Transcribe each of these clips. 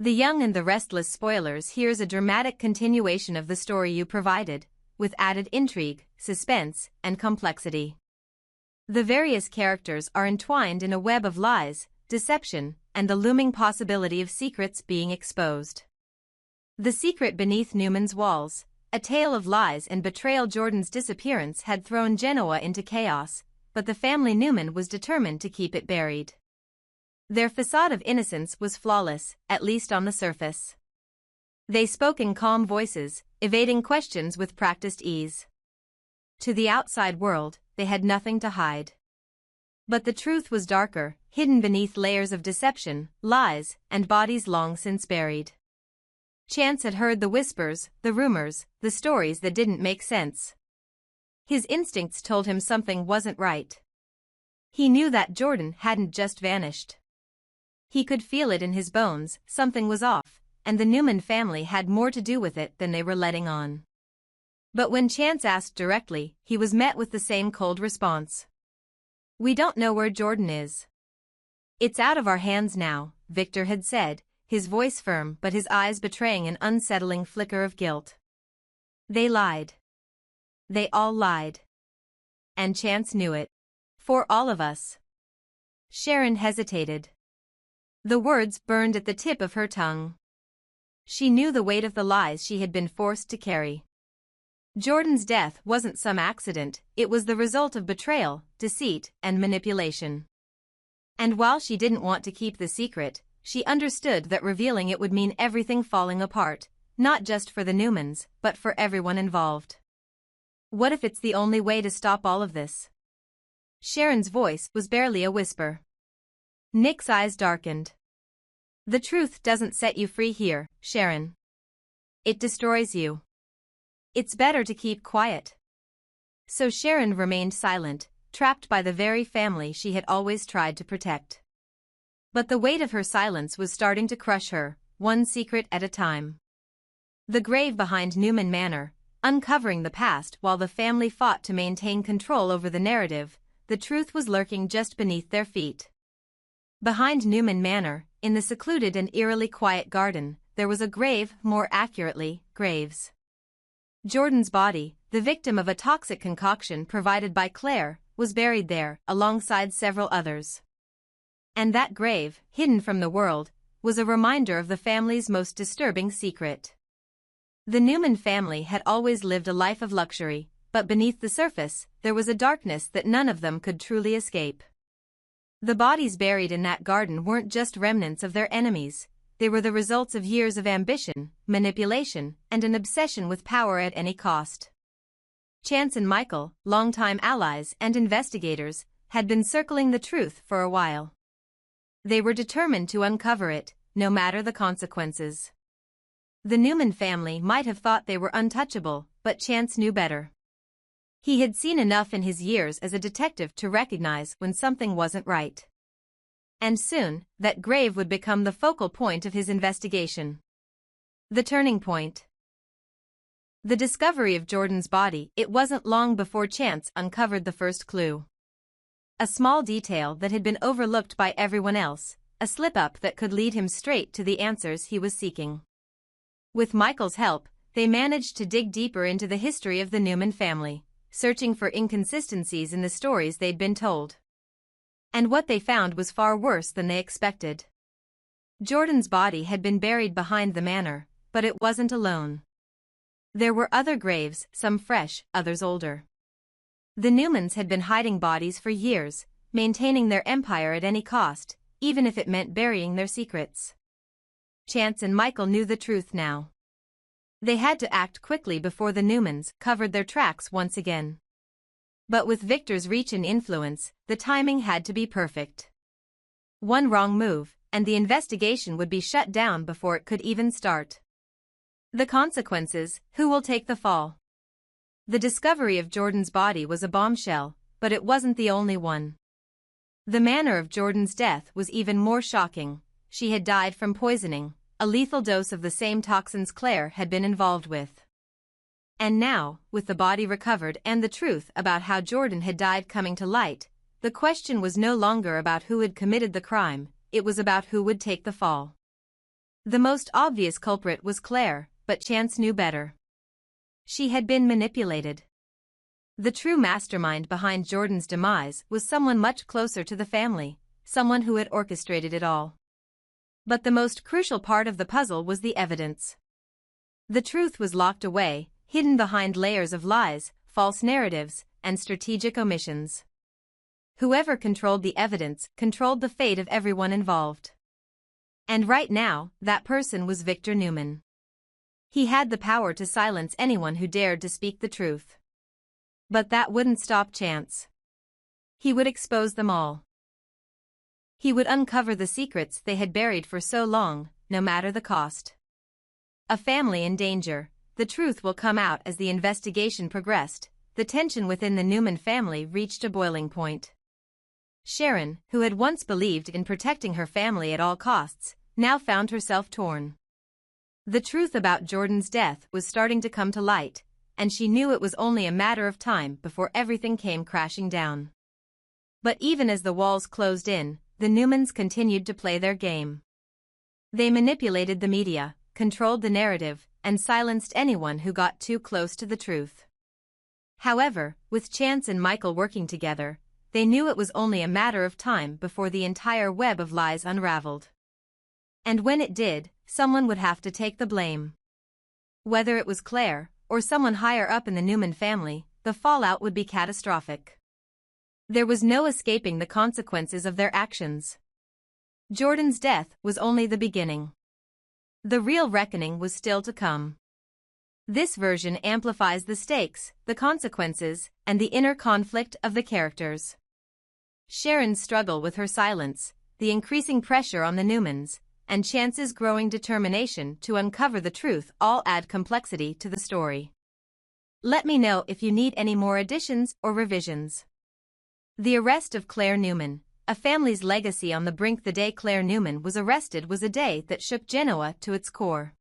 The Young and the Restless Spoilers. Here's a dramatic continuation of the story you provided, with added intrigue, suspense, and complexity. The various characters are entwined in a web of lies, deception, and the looming possibility of secrets being exposed. The secret beneath Newman's walls, a tale of lies and betrayal. Jordan's disappearance had thrown Genoa into chaos, but the family Newman was determined to keep it buried. Their facade of innocence was flawless, at least on the surface. They spoke in calm voices, evading questions with practiced ease. To the outside world, they had nothing to hide. But the truth was darker, hidden beneath layers of deception, lies, and bodies long since buried. Chance had heard the whispers, the rumors, the stories that didn't make sense. His instincts told him something wasn't right. He knew that Jordan hadn't just vanished. He could feel it in his bones, something was off, and the Newman family had more to do with it than they were letting on. But when Chance asked directly, he was met with the same cold response. "We don't know where Jordan is." "It's out of our hands now," Victor had said, his voice firm but his eyes betraying an unsettling flicker of guilt. They lied. They all lied. And Chance knew it. "For all of us." Sharon hesitated. The words burned at the tip of her tongue. She knew the weight of the lies she had been forced to carry. Jordan's death wasn't some accident, it was the result of betrayal, deceit, and manipulation. And while she didn't want to keep the secret, she understood that revealing it would mean everything falling apart, not just for the Newmans, but for everyone involved. What if it's the only way to stop all of this? Sharon's voice was barely a whisper. Nick's eyes darkened. "The truth doesn't set you free here, Sharon. It destroys you. It's better to keep quiet." So Sharon remained silent, trapped by the very family she had always tried to protect. But the weight of her silence was starting to crush her, one secret at a time. The grave behind Newman Manor, uncovering the past while the family fought to maintain control over the narrative, the truth was lurking just beneath their feet. Behind Newman Manor, in the secluded and eerily quiet garden, there was a grave, more accurately, graves. Jordan's body, the victim of a toxic concoction provided by Claire, was buried there, alongside several others. And that grave, hidden from the world, was a reminder of the family's most disturbing secret. The Newman family had always lived a life of luxury, but beneath the surface, there was a darkness that none of them could truly escape. The bodies buried in that garden weren't just remnants of their enemies, they were the results of years of ambition, manipulation, and an obsession with power at any cost. Chance and Michael, longtime allies and investigators, had been circling the truth for a while. They were determined to uncover it, no matter the consequences. The Newman family might have thought they were untouchable, but Chance knew better. He had seen enough in his years as a detective to recognize when something wasn't right. And soon, that grave would become the focal point of his investigation. The turning point. The discovery of Jordan's body. It wasn't long before Chance uncovered the first clue. A small detail that had been overlooked by everyone else, a slip-up that could lead him straight to the answers he was seeking. With Michael's help, they managed to dig deeper into the history of the Newman family, searching for inconsistencies in the stories they'd been told. And what they found was far worse than they expected. Jordan's body had been buried behind the manor, but it wasn't alone. There were other graves, some fresh, others older. The Newmans had been hiding bodies for years, maintaining their empire at any cost, even if it meant burying their secrets. Chance and Michael knew the truth now. They had to act quickly before the Newmans covered their tracks once again. But with Victor's reach and influence, the timing had to be perfect. One wrong move, and the investigation would be shut down before it could even start. The consequences: who will take the fall? The discovery of Jordan's body was a bombshell, but it wasn't the only one. The manner of Jordan's death was even more shocking. She had died from poisoning, a lethal dose of the same toxins Claire had been involved with. And now, with the body recovered and the truth about how Jordan had died coming to light, the question was no longer about who had committed the crime, it was about who would take the fall. The most obvious culprit was Claire, but Chance knew better. She had been manipulated. The true mastermind behind Jordan's demise was someone much closer to the family, someone who had orchestrated it all. But the most crucial part of the puzzle was the evidence. The truth was locked away, hidden behind layers of lies, false narratives, and strategic omissions. Whoever controlled the evidence controlled the fate of everyone involved. And right now, that person was Victor Newman. He had the power to silence anyone who dared to speak the truth. But that wouldn't stop Chance. He would expose them all. He would uncover the secrets they had buried for so long, no matter the cost. A family in danger. The truth will come out as the investigation progressed. The tension within the Newman family reached a boiling point. Sharon, who had once believed in protecting her family at all costs, now found herself torn. The truth about Jordan's death was starting to come to light, and she knew it was only a matter of time before everything came crashing down. But even as the walls closed in, the Newmans continued to play their game. They manipulated the media, controlled the narrative, and silenced anyone who got too close to the truth. However, with Chance and Michael working together, they knew it was only a matter of time before the entire web of lies unraveled. And when it did, someone would have to take the blame. Whether it was Claire, or someone higher up in the Newman family, the fallout would be catastrophic. There was no escaping the consequences of their actions. Jordan's death was only the beginning. The real reckoning was still to come. This version amplifies the stakes, the consequences, and the inner conflict of the characters. Sharon's struggle with her silence, the increasing pressure on the Newmans, and Chance's growing determination to uncover the truth all add complexity to the story. Let me know if you need any more additions or revisions. The arrest of Claire Newman, a family's legacy on the brink. The day Claire Newman was arrested was a day that shook Genoa to its core.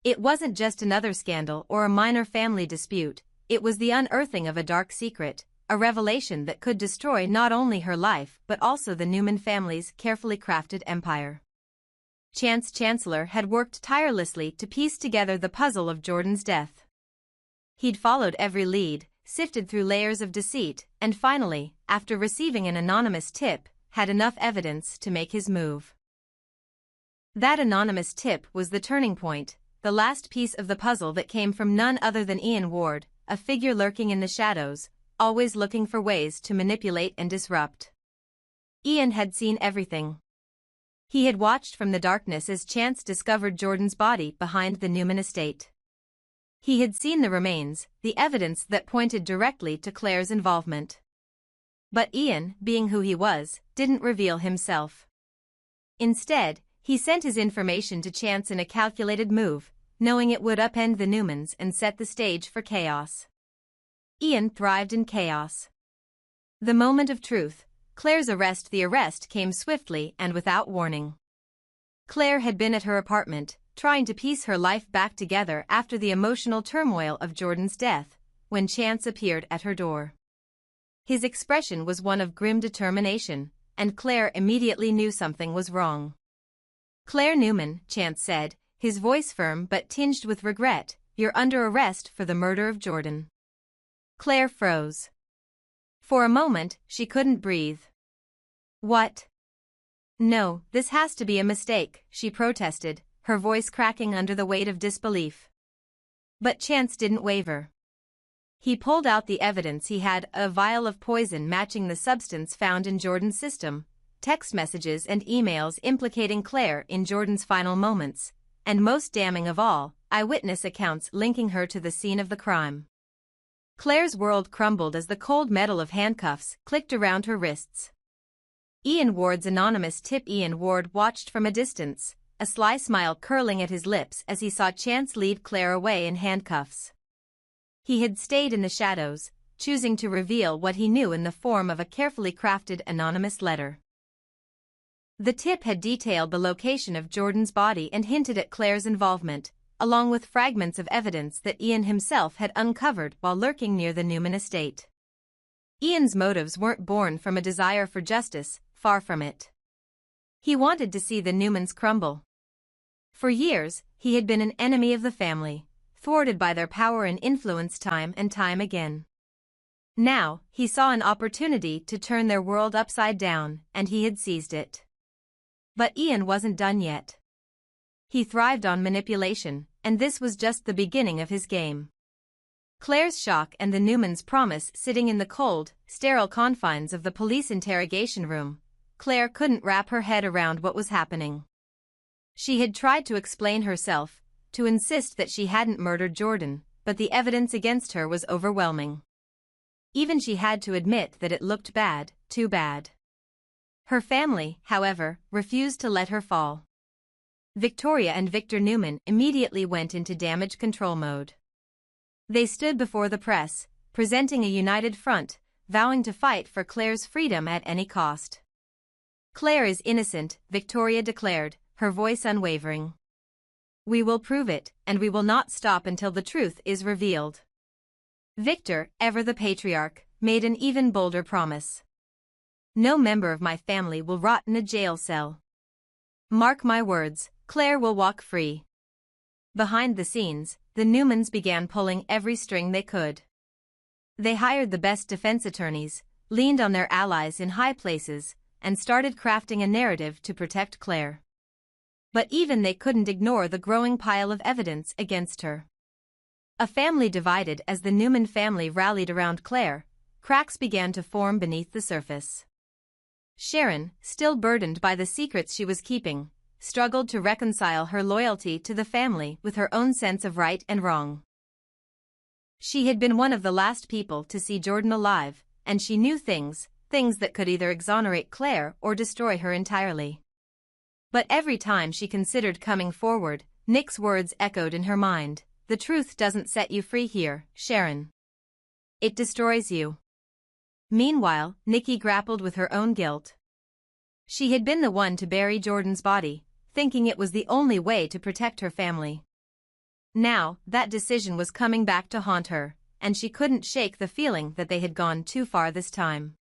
It wasn't just another scandal or a minor family dispute, it was the unearthing of a dark secret, a revelation that could destroy not only her life but also the Newman family's carefully crafted empire. Chance Chancellor had worked tirelessly to piece together the puzzle of Jordan's death. He'd followed every lead, sifted through layers of deceit, and finally, after receiving an anonymous tip, had enough evidence to make his move. That anonymous tip was the turning point, the last piece of the puzzle that came from none other than Ian Ward, a figure lurking in the shadows, always looking for ways to manipulate and disrupt. Ian had seen everything. He had watched from the darkness as Chance discovered Jordan's body behind the Newman estate. He had seen the remains, the evidence that pointed directly to Claire's involvement. But Ian, being who he was, didn't reveal himself. Instead, he sent his information to Chance in a calculated move, knowing it would upend the Newmans and set the stage for chaos. Ian thrived in chaos. The moment of truth, Claire's arrest. The arrest came swiftly and without warning. Claire had been at her apartment, trying to piece her life back together after the emotional turmoil of Jordan's death, when Chance appeared at her door. His expression was one of grim determination, and Claire immediately knew something was wrong. "Claire Newman," Chance said, his voice firm but tinged with regret, "you're under arrest for the murder of Jordan." Claire froze. For a moment, she couldn't breathe. "What? No, this has to be a mistake," she protested, her voice cracking under the weight of disbelief. But Chance didn't waver. He pulled out the evidence he had, a vial of poison matching the substance found in Jordan's system, text messages and emails implicating Claire in Jordan's final moments, and most damning of all, eyewitness accounts linking her to the scene of the crime. Claire's world crumbled as the cold metal of handcuffs clicked around her wrists. Ian Ward's anonymous tip. Ian Ward watched from a distance, a sly smile curling at his lips as he saw Chance lead Claire away in handcuffs. He had stayed in the shadows, choosing to reveal what he knew in the form of a carefully crafted anonymous letter. The tip had detailed the location of Jordan's body and hinted at Claire's involvement, along with fragments of evidence that Ian himself had uncovered while lurking near the Newman estate. Ian's motives weren't born from a desire for justice, far from it. He wanted to see the Newmans crumble. For years, he had been an enemy of the family, thwarted by their power and influence time and time again. Now, he saw an opportunity to turn their world upside down, and he had seized it. But Ian wasn't done yet. He thrived on manipulation, and this was just the beginning of his game. Claire's shock and the Newmans' Promise sitting in the cold, sterile confines of the police interrogation room. Claire couldn't wrap her head around what was happening. She had tried to explain herself, to insist that she hadn't murdered Jordan, but the evidence against her was overwhelming. Even she had to admit that it looked bad, too bad. Her family, however, refused to let her fall. Victoria and Victor Newman immediately went into damage control mode. They stood before the press, presenting a united front, vowing to fight for Claire's freedom at any cost. "Claire is innocent," Victoria declared, her voice unwavering. "We will prove it, and we will not stop until the truth is revealed." Victor, ever the patriarch, made an even bolder promise. "No member of my family will rot in a jail cell. Mark my words, Claire will walk free." Behind the scenes, the Newmans began pulling every string they could. They hired the best defense attorneys, leaned on their allies in high places, and started crafting a narrative to protect Claire. But even they couldn't ignore the growing pile of evidence against her. A family divided as the Newman family rallied around Claire, cracks began to form beneath the surface. Sharon, still burdened by the secrets she was keeping, struggled to reconcile her loyalty to the family with her own sense of right and wrong. She had been one of the last people to see Jordan alive, and she knew things that could either exonerate Claire or destroy her entirely. But every time she considered coming forward, Nick's words echoed in her mind: "The truth doesn't set you free here, Sharon. It destroys you." Meanwhile, Nikki grappled with her own guilt. She had been the one to bury Jordan's body, thinking it was the only way to protect her family. Now, that decision was coming back to haunt her, and she couldn't shake the feeling that they had gone too far this time.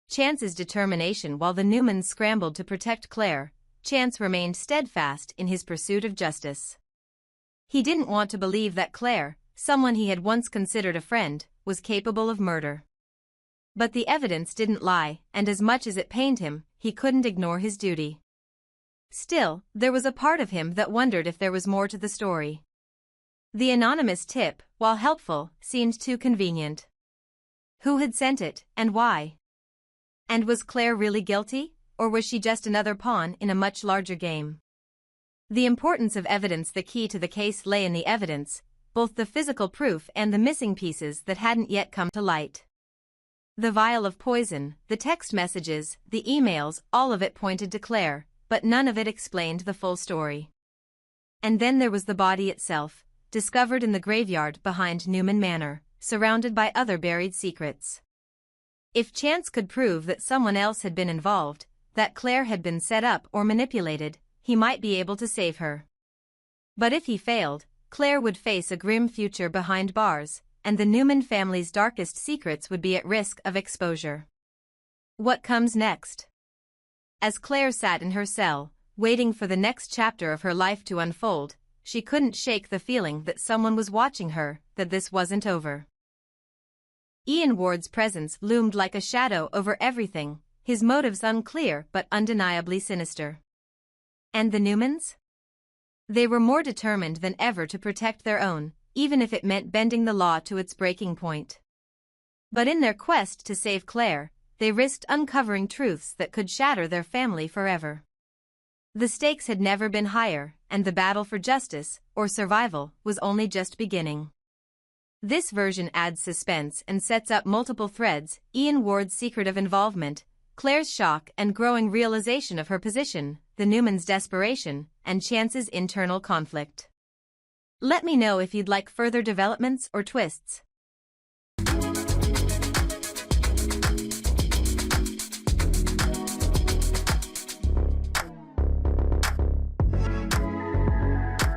Chance's determination. While the Newmans scrambled to protect Claire, Chance remained steadfast in his pursuit of justice. He didn't want to believe that Claire, someone he had once considered a friend, was capable of murder. But the evidence didn't lie, and as much as it pained him, he couldn't ignore his duty. Still, there was a part of him that wondered if there was more to the story. The anonymous tip, while helpful, seemed too convenient. Who had sent it, and why? And was Claire really guilty, or was she just another pawn in a much larger game? The importance of evidence. The key to the case lay in the evidence, both the physical proof and the missing pieces that hadn't yet come to light. The vial of poison, the text messages, the emails, all of it pointed to Claire, but none of it explained the full story. And then there was the body itself, discovered in the graveyard behind Newman Manor, surrounded by other buried secrets. If Chance could prove that someone else had been involved, that Claire had been set up or manipulated, he might be able to save her. But if he failed, Claire would face a grim future behind bars, and the Newman family's darkest secrets would be at risk of exposure. What comes next? As Claire sat in her cell, waiting for the next chapter of her life to unfold, she couldn't shake the feeling that someone was watching her, that this wasn't over. Ian Ward's presence loomed like a shadow over everything, his motives unclear but undeniably sinister. And the Newmans? They were more determined than ever to protect their own, even if it meant bending the law to its breaking point. But in their quest to save Claire, they risked uncovering truths that could shatter their family forever. The stakes had never been higher, and the battle for justice, or survival, was only just beginning. This version adds suspense and sets up multiple threads: Ian Ward's secretive involvement, Claire's shock and growing realization of her position, the Newmans' desperation, and Chance's internal conflict. Let me know if you'd like further developments or twists.